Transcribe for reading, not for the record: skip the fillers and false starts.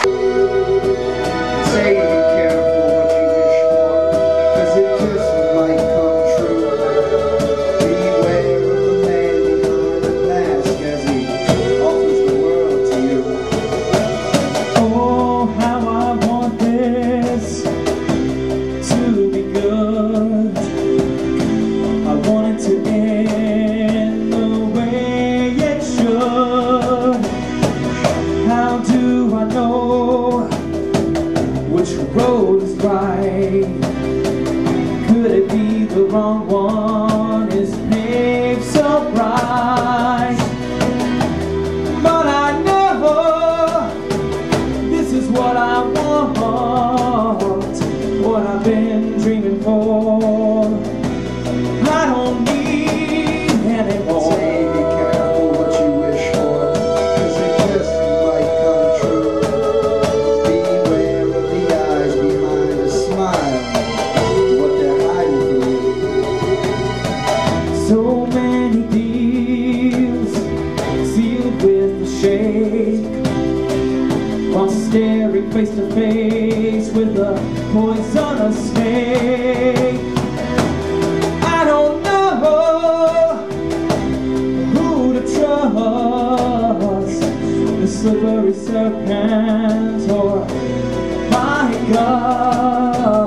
Say be careful what you wish for, 'cause it just might come true. Beware of the man behind the mask as he offers the world to you. Oh, how I want this to be good. I want it to end the way it should. How do I know which road is right? Could it be the wrong one is paved so bright? But I know this is what I want, what I've been dreaming for. I don't need anymore. Say be careful what you wish for, 'cause it just might come true. Beware of the eyes behind a smile, what they're hiding from you. So many deals sealed with a shake, while staring face to face with a poisonous snake. I don't know who to trust, the slippery serpent or my God.